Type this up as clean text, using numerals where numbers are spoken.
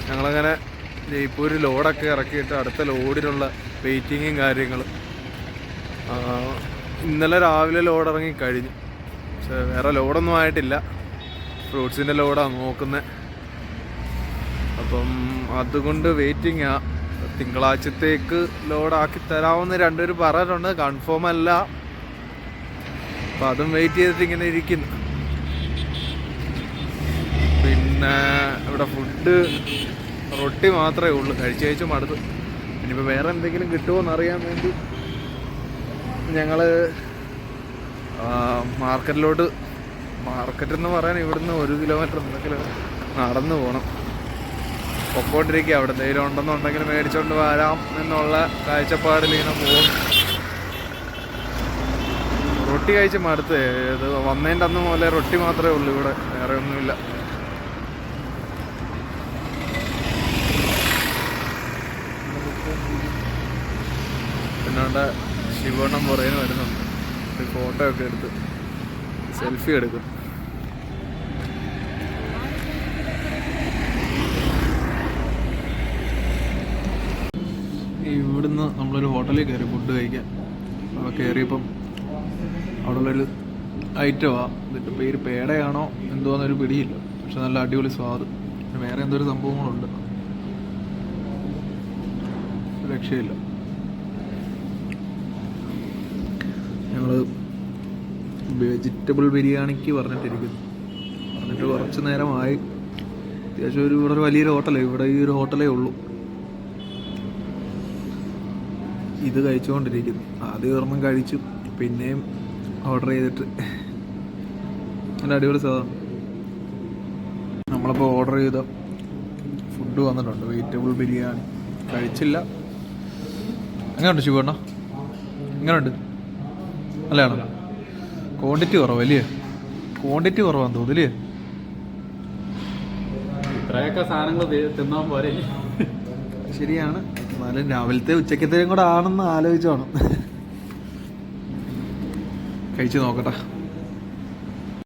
ഞങ്ങളങ്ങനെ ജയ്പൂർ ലോഡൊക്കെ ഇറക്കിയിട്ട് അടുത്ത ലോഡിനുള്ള വെയിറ്റിങ്ങും കാര്യങ്ങളും. ഇന്നലെ രാവിലെ ലോഡ് ഇറങ്ങി കഴിഞ്ഞു, പക്ഷെ വേറെ ലോഡൊന്നും ആയിട്ടില്ല. ഫ്രൂട്ട്സിൻ്റെ ലോഡാണ് നോക്കുന്നത്. അപ്പം അതുകൊണ്ട് വെയിറ്റിംഗാ. തിങ്കളാഴ്ചത്തേക്ക് ലോഡാക്കി തരാമെന്ന് രണ്ടുപേർ പറഞ്ഞിട്ടുണ്ട്, കൺഫേം അല്ല. അപ്പം അതും വെയിറ്റ് ചെയ്തിട്ട് ഇങ്ങനെ ഇരിക്കുന്നു. പിന്നെ ഇവിടെ ഫുഡ് റൊട്ടി മാത്രമേ ഉള്ളൂ, കഴിച്ചു മടുത്ത്. ഇനിയിപ്പോൾ വേറെ എന്തെങ്കിലും കിട്ടുമോ എന്നറിയാൻ വേണ്ടി ഞങ്ങൾ മാർക്കറ്റെന്ന് പറയാൻ ഇവിടുന്ന് 1 കിലോമീറ്റർ എന്തെങ്കിലും നടന്നു പോകണം. പൊക്കോണ്ടിരിക്കുക. അവിടെ എന്തെങ്കിലും ഉണ്ടെന്നുണ്ടെങ്കിൽ മേടിച്ചുകൊണ്ട് വരാം എന്നുള്ള കാഴ്ചപ്പാടിൽ ഇങ്ങനെ പോകും. റൊട്ടി കഴിച്ച് മടുത്ത്. ഇത് വന്നതിൻ്റെ അന്ന് മുതലേ റൊട്ടി മാത്രമേ ഉള്ളൂ ഇവിടെ, വേറെ ഒന്നുമില്ല. പിന്നെ അവിടെ ശിവണ്ണം പുറകിന് വരുന്നുണ്ട്, ഒരു ഫോട്ടോ ഒക്കെ എടുത്ത് സെൽഫി എടുക്കും. ഇവിടുന്ന് നമ്മളൊരു ഹോട്ടലിൽ കയറി ഫുഡ് കഴിക്കാൻ. അവിടെ കയറിയപ്പം അവിടെ ഉള്ളൊരു ഐറ്റമാണ്, ഇതിൻ്റെ പേര് പേടയാണോ എന്തോന്നൊരു പിടിയില്ല, പക്ഷെ നല്ല അടിപൊളി സ്വാദ്. വേറെ എന്തോ ഒരു സംഭവങ്ങളുണ്ട്, രക്ഷയില്ല. ഞങ്ങൾ വെജിറ്റബിൾ ബിരിയാണിക്ക് പറഞ്ഞിട്ട് കുറച്ച് നേരമായി. അത്യാവശ്യം ഇവിടെ ഒരു വലിയൊരു ഹോട്ടലാണ്, ഇവിടെ ഈ ഒരു ഹോട്ടലേ ഉള്ളൂ. ഇത് കഴിച്ചുകൊണ്ടിരിക്കുന്നു. ആദ്യം ഒരെണ്ണം കഴിച്ചു, പിന്നെയും ഓർഡർ ചെയ്തിട്ട് നല്ല അടിപൊളി സാധനം. നമ്മളിപ്പോൾ ഓർഡർ ചെയ്ത ഫുഡ് വന്നിട്ടുണ്ട്, വെജിറ്റബിൾ ബിരിയാണി. കഴിച്ചില്ല. എങ്ങനെയുണ്ട് ശിവണ്ണ? എങ്ങനെയുണ്ട്? നല്ലതാണോ? ക്വാണ്ടിറ്റി കുറവല്ലേ? ക്വാണ്ടിറ്റി കുറവാന്ന് തോന്നില്ലേ? ഇത്രയൊക്കെ സാധനങ്ങൾ തിന്നാൻ പോരെ. ശരിയാണ്, എന്നാലും രാവിലത്തെ ഉച്ചക്കത്തെയും കൂടെ ആണെന്ന് ആലോചിച്ചോണം. കഴിച്ചു നോക്കട്ടെ.